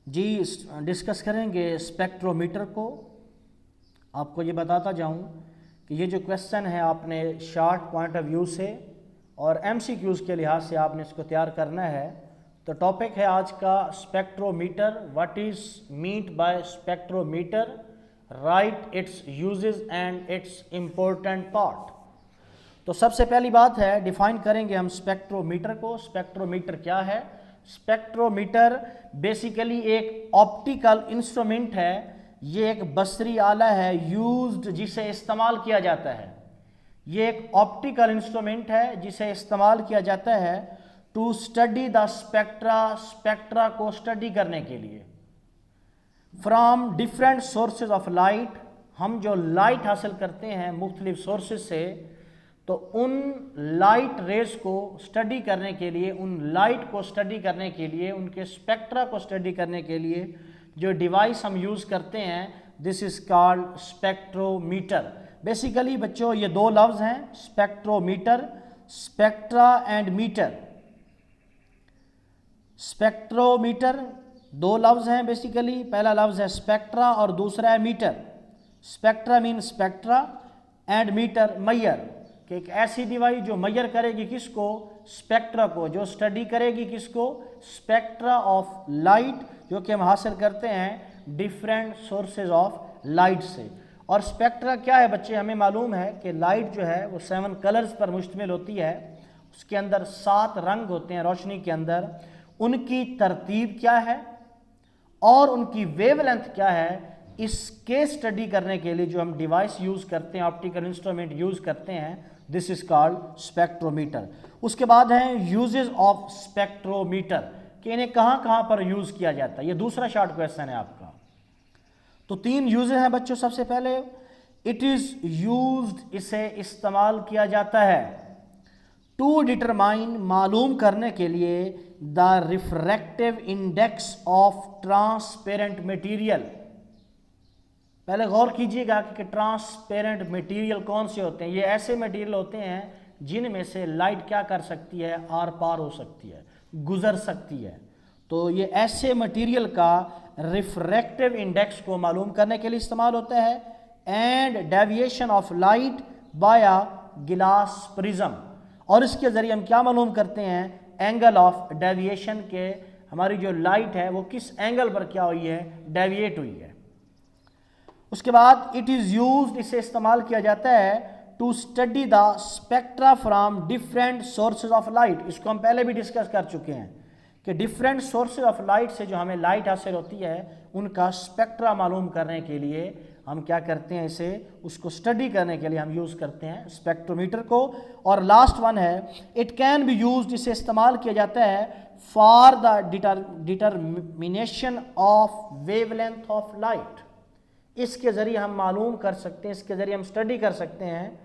जी discuss करेंगे spectrometer को। आपको ये बताता जाऊं कि ये जो क्वेश्चन है आपने शार्ट पॉइंट ऑफ व्यू से और एमसीक्यूज़ के लिहाज से आपने इसको तैयार करना है। तो टॉपिक है आज का spectrometer. What is meant by spectrometer, right it's uses and it's important part. तो सबसे पहली बात है, डिफाइन करेंगे हम स्पेक्ट्रोमीटर को। स्पेक्ट्रोमीटर क्या है? स्पेक्ट्रोमीटर बेसिकली एक ऑप्टिकल इंस्ट्रूमेंट है। ये एक बसरी आला है यूज्ड, जिसे इस्तेमाल किया जाता है। ये एक ऑप्टिकल इंस्ट्रूमेंट है जिसे इस्तेमाल किया जाता है to study the spectra, spectra को स्टडी करने के लिए। From different sources of light, हम जो लाइट हासिल करते हैं मुख्तलिफ सोर्सेज से, तो उन लाइट रेज को स्टडी करने के लिए, उन लाइट को स्टडी करने के लिए, उनके स्पेक्ट्रा को स्टडी करने के लिए जो डिवाइस हम यूज़ करते हैं, this is called spectrometer. Basically बच्चों ये दो लफ्ज़ हैं, spectrometer, spectra and meter. Spectrometer दो लफ्ज़ हैं बेसिकली, पहला लफ्ज़ है स्पेक्ट्रा और दूसरा है meter. Spectra mean spectra and meter मैयर, कि एक ऐसी डिवाइस जो मैयर करेगी किसको? स्पेक्ट्रा को। जो स्टडी करेगी किसको? स्पेक्ट्रा ऑफ लाइट, जो कि हम हासिल करते हैं डिफरेंट सोर्सेज ऑफ लाइट से। और स्पेक्ट्रा क्या है बच्चे? हमें मालूम है कि लाइट जो है वो 7 कलर्स पर मुश्तमिल होती है। उसके अंदर 7 रंग होते हैं रोशनी के अंदर। उनकी तरतीब क्या है और उनकी वेवलेंथ क्या है, इसके स्टडी करने के लिए जो हम डिवाइस यूज़ करते हैं, ऑप्टिकल इंस्ट्रूमेंट यूज़ करते हैं, दिस इज़ कॉल्ड स्पेक्ट्रोमीटर। उसके बाद है यूजेस ऑफ स्पेक्ट्रोमीटर, कि इन्हें कहाँ कहाँ पर यूज़ किया जाता है। ये दूसरा शॉर्ट क्वेश्चन है आपका। तो 3 यूजेस हैं बच्चों। सबसे पहले इट इज़ यूज्ड, इसे इस्तेमाल किया जाता है टू डिटरमाइन, मालूम करने के लिए, the refractive index of transparent material. पहले गौर कीजिएगा कि ट्रांसपेरेंट मटेरियल कौन से होते हैं। ये ऐसे मटेरियल होते हैं जिनमें से लाइट क्या कर सकती है? आर पार हो सकती है, गुजर सकती है। तो ये ऐसे मटेरियल का रिफ्रैक्टिव इंडेक्स को मालूम करने के लिए इस्तेमाल होता है। And deviation of light by गिलास प्रिज्म, और इसके ज़रिए हम क्या मालूम करते हैं? एंगल ऑफ डेविएशन के, हमारी जो लाइट है वो किस एंगल पर क्या हुई है? डेविएट हुई है। उसके बाद इट इज़ यूज्ड, इसे इस्तेमाल किया जाता है to study the spectra from different sources of light. इसको हम पहले भी डिस्कस कर चुके हैं कि डिफरेंट सोर्सेज ऑफ लाइट से जो हमें लाइट हासिल होती है उनका स्पेक्ट्रा मालूम करने के लिए हम क्या करते हैं? इसे, उसको स्टडी करने के लिए हम यूज़ करते हैं स्पेक्ट्रोमीटर को। और लास्ट वन है इट कैन बी यूज्ड, इसे इस्तेमाल किया जाता है for the determination of wavelength of light. इसके ज़रिए हम मालूम कर सकते हैं, इसके ज़रिए हम स्टडी कर सकते हैं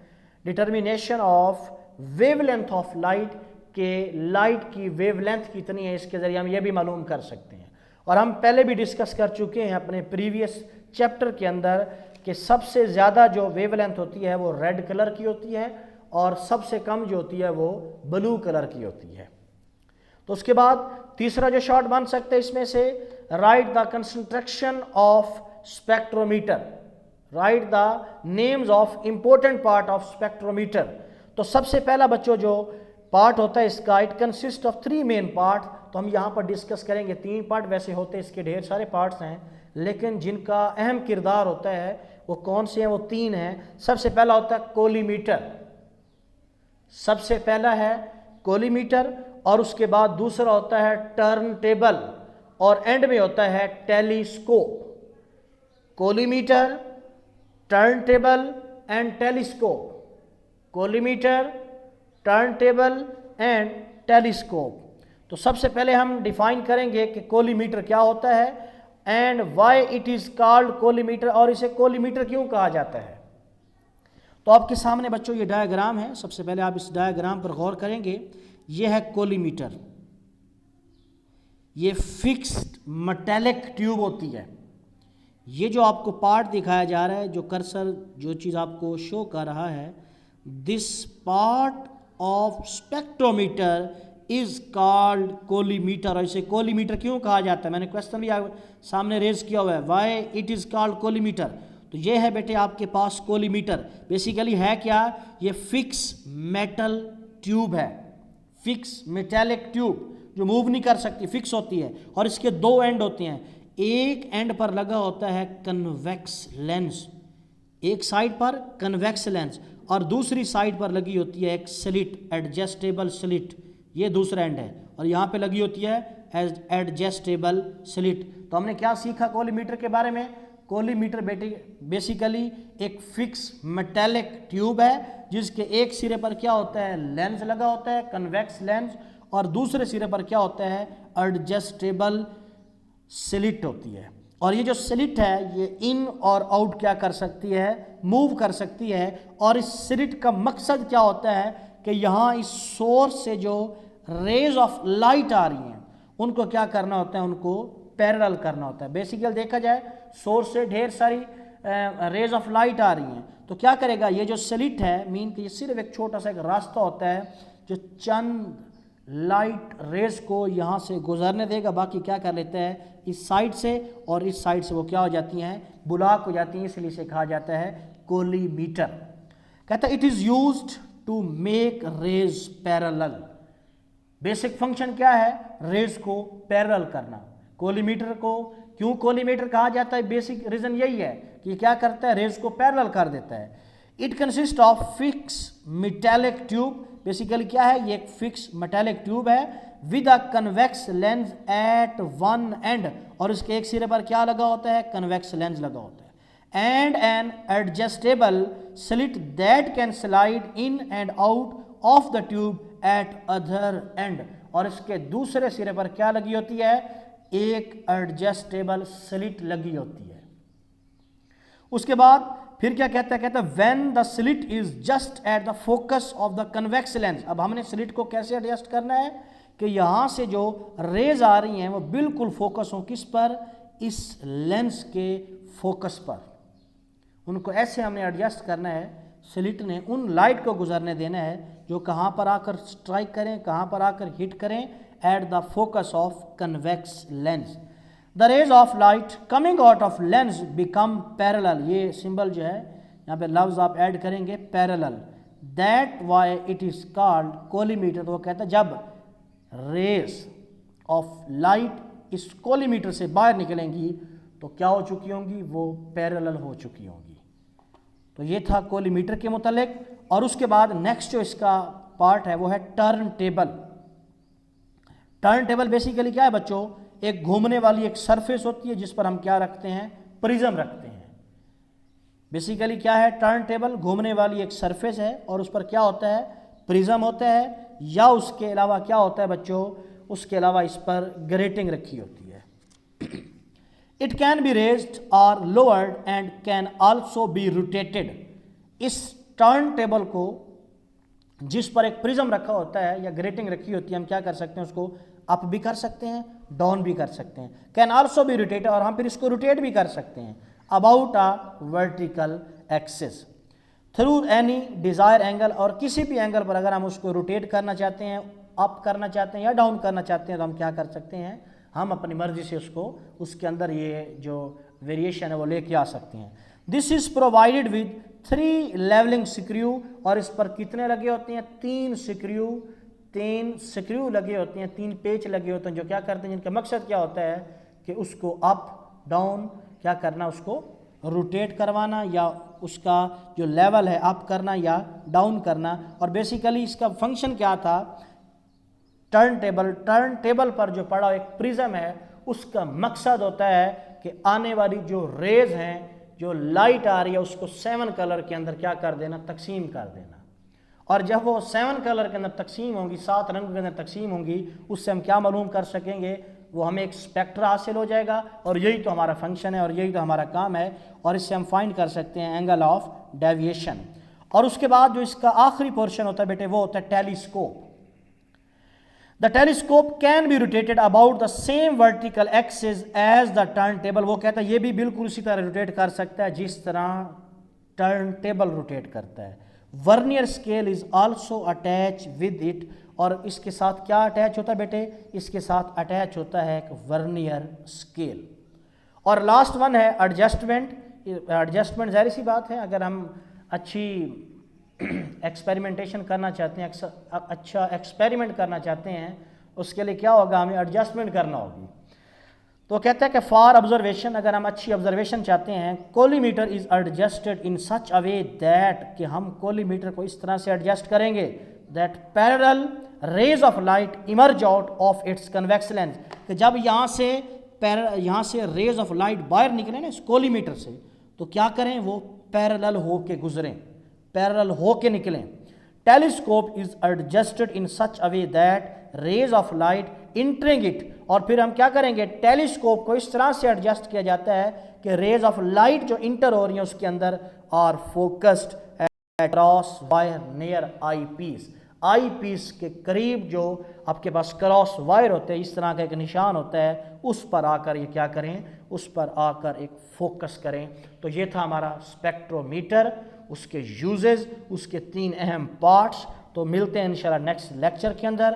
determination of wavelength of light, के लाइट की वेवलेंथ कितनी है, इसके ज़रिए हम ये भी मालूम कर सकते हैं। और हम पहले भी डिस्कस कर चुके हैं अपने प्रीवियस चैप्टर के अंदर कि सबसे ज़्यादा जो वेवलेंथ होती है वो रेड कलर की होती है और सबसे कम जो होती है वो ब्लू कलर की होती है। तो उसके बाद तीसरा जो शॉर्ट बन सकता है इसमें से, right the concentration of spectrometer, right the names of important part of spectrometer. तो सबसे पहला बच्चों जो पार्ट होता है इसका, it consist of 3 main part. तो हम यहाँ पर डिस्कस करेंगे 3 पार्ट, वैसे होते हैं इसके ढेर सारे पार्ट्स हैं, लेकिन जिनका अहम किरदार होता है वो कौन से हैं? वो 3 हैं। सबसे पहला होता है कोलीमीटर, सबसे पहला है कोलीमीटर, और उसके बाद दूसरा होता है टर्न टेबल, और एंड में होता है telescope. Collimator, turn table and telescope. Collimator, turn table and telescope. तो सबसे पहले हम डिफाइन करेंगे कि कोलीमीटर क्या होता है and why it is called collimator, और इसे कोलीमीटर क्यों कहा जाता है। तो आपके सामने बच्चों ये डायग्राम है। सबसे पहले आप इस डायग्राम पर गौर करेंगे। ये है कोलीमीटर, ये फिक्स्ड मेटेलिक ट्यूब होती है। ये जो आपको पार्ट दिखाया जा रहा है, जो कर्सर जो चीज़ आपको शो कर रहा है, this part of spectrometer is called collimator. और इसे कोलीमीटर क्यों कहा जाता है, मैंने क्वेश्चन भी सामने रेज किया हुआ है, why it is called collimator. तो ये है बेटे आपके पास कोलीमीटर। बेसिकली है क्या, ये फिक्स मेटल ट्यूब है, फिक्स मेटेलिक ट्यूब जो मूव नहीं कर सकती, फिक्स होती है, और इसके दो एंड होते हैं। एक एंड पर लगा होता है कन्वेक्स लेंस, एक साइड पर कन्वेक्स लेंस, और दूसरी साइड पर लगी होती है एक स्लिट, एडजस्टेबल स्लिट, ये दूसरा एंड है, और यहाँ पे लगी होती है एडजस्टेबल स्लिट। तो हमने क्या सीखा कोलीमीटर के बारे में, कोलीमीटर बेसिकली एक फिक्स मेटेलिक ट्यूब है जिसके एक सिरे पर क्या होता है, लेंस लगा होता है, कन्वेक्स लेंस, और दूसरे सिरे पर क्या होता है, एडजस्टेबल स्लिट होती है। और ये जो स्लिट है ये इन और आउट क्या कर सकती है, मूव कर सकती है। और इस स्लिट का मकसद क्या होता है कि यहाँ इस सोर्स से जो रेज ऑफ लाइट आ रही हैं उनको क्या करना होता है, उनको पैरेलल करना होता है। बेसिकली देखा जाए सोर्स से ढेर सारी रेज ऑफ लाइट आ रही हैं, तो क्या करेगा ये जो स्लिट है, मीन कि ये सिर्फ एक छोटा सा एक रास्ता होता है जो चंद लाइट रेज को यहाँ से गुजरने देगा, बाकी क्या कर लेता है इस साइड से और इस साइड से वो क्या हो जाती हैं, ब्लॉक हो जाती हैं, इसलिए इसे कहा जाता है कोलीमीटर। कहता है it is used to make rays parallel. Basic function क्या है, रेज को पैरेलल करना। कोलीमीटर को क्यों कोलीमीटर कहा जाता है, बेसिक रीजन यही है कि क्या करता है, रेज को पैरेलल कर देता है। It consist of fix metallic tube, basically क्या है, ये एक फिक्स मेटेलिक ट्यूब है with a convex lens at one end, और इसके एक सिरे पर क्या लगा होता है, कन्वेक्स लेंस लगा होता है, and an adjustable slit that can slide in and out of the tube at other end, और इसके दूसरे सिरे पर क्या लगी होती है, एक एडजस्टेबल स्लिट लगी होती है। उसके बाद फिर क्या कहता है, कहता है when the slit is just eight the focus of the convex lens. अब हमने स्लिट को कैसे एडजस्ट करना है कि यहाँ से जो रेज आ रही हैं वो बिल्कुल फोकस हो किस पर, इस लेंस के फोकस पर, उनको ऐसे हमने एडजस्ट करना है, स्लिट ने उन लाइट को गुजरने देना है जो कहाँ पर आकर स्ट्राइक करें, कहाँ पर आकर हिट करें, at the focus of convex lens. The rays of light coming out of lens become parallel, ये सिंबल जो है यहाँ पे लफ्ज आप ऐड करेंगे parallel, that why it is called collimator. तो वो कहता है जब रेज ऑफ लाइट इस कोलीमीटर से बाहर निकलेंगी तो क्या हो चुकी होंगी, वो पैरेलल हो चुकी होंगी। तो ये था कोलीमीटर के मुतालिक। और उसके बाद नेक्स्ट जो इसका पार्ट है वो है turn table. Turn table basically क्या है बच्चों, एक घूमने वाली एक सरफेस होती है जिस पर हम क्या रखते हैं, प्रिज्म रखते हैं। बेसिकली क्या है, टर्न टेबल घूमने वाली एक सरफेस है और उस पर क्या होता है, प्रिज्म होता है, या उसके अलावा क्या होता है बच्चों, उसके अलावा इस पर ग्रेटिंग रखी होती है। इट कैन बी रेज्ड और lowered and can also be rotated. इस टर्न टेबल को जिस पर एक प्रिज्म रखा होता है या ग्रेटिंग रखी होती है, हम क्या कर सकते हैं, उसको अप भी कर सकते हैं, डाउन भी कर सकते हैं। कैन आल्सो बी रोटेटेड, और हम फिर इसको रोटेट भी कर सकते हैं about a vertical axis through any desire angle, और किसी भी एंगल पर अगर हम उसको रोटेट करना चाहते हैं, अप करना चाहते हैं या डाउन करना चाहते हैं, तो हम क्या कर सकते हैं, हम अपनी मर्जी से उसको उसके अंदर ये जो वेरिएशन है वो लेके आ सकते हैं। This is provided with 3 levelling screw, और इस पर कितने लगे होते हैं, 3 स्क्रू लगे होते हैं, 3 पेच लगे होते हैं, जो क्या करते हैं, जिनका मकसद क्या होता है कि उसको अप डाउन क्या करना, उसको रोटेट करवाना, या उसका जो लेवल है अप करना या डाउन करना। और बेसिकली इसका फंक्शन क्या था, टर्न टेबल पर जो पड़ा एक प्रिज्म है, उसका मकसद होता है कि आने वाली जो रेज हैं, जो लाइट आ रही है, उसको 7 कलर के अंदर क्या कर देना, तकसीम कर देना। और जब वो 7 कलर के अंदर तकसीम होंगी, 7 रंग के अंदर तकसीम होंगी, उससे हम क्या मालूम कर सकेंगे, वो हमें एक स्पेक्ट्रा हासिल हो जाएगा। और यही तो हमारा फंक्शन है और यही तो हमारा काम है, और इससे हम फाइंड कर सकते हैं एंगल ऑफ डेविएशन। और उसके बाद जो इसका आखिरी पोर्शन होता है बेटे, वो होता है telescope. The telescope can be rotated about the same vertical axis as the turn table. वो कहता है ये भी बिल्कुल उसी तरह रोटेट कर सकता है जिस तरह टर्न टेबल रोटेट करता है। Vernier scale is also attach with it, और इसके साथ क्या अटैच होता है बेटे, इसके साथ अटैच होता है एक वर्नियर स्केल। और लास्ट वन है एडजस्टमेंट। एडजस्टमेंट जाहिर सी बात है, अगर हम अच्छी एक्सपेरिमेंटेशन करना चाहते हैं, अच्छा एक्सपेरिमेंट करना चाहते हैं, उसके लिए क्या होगा, हमें एडजस्टमेंट करना होगी। तो कहते हैं कि फॉर ऑब्जर्वेशन, अगर हम अच्छी ऑब्जर्वेशन चाहते हैं, collimator is adjusted in such a way that, कि हम कोलीमीटर को इस तरह से एडजस्ट करेंगे that parallel raise of light emerge out of its convex lens, कि जब यहाँ से रेज ऑफ लाइट बाहर निकले ना इस कोलीमीटर से, तो क्या करें, वो पैरेलल हो के गुजरें, पैरेलल हो के निकलें। Telescope is adjusted in such a way that rays of light entering it, और फिर हम क्या करेंगे, टेलीस्कोप को इस तरह से एडजस्ट किया जाता है कि रेज ऑफ लाइट जो इंटर हो रही है उसके अंदर are focused cross wire near eyepiece, eyepiece के करीब जो आपके पास क्रॉस वायर होते हैं, इस तरह का एक निशान होता है, उस पर आकर ये क्या करें, उस पर आकर एक फोकस करें। तो ये था हमारा स्पेक्ट्रोमीटर, उसके यूजेस, उसके 3 अहम पार्ट्स। तो मिलते हैं इंशाल्लाह नेक्स्ट लेक्चर के अंदर।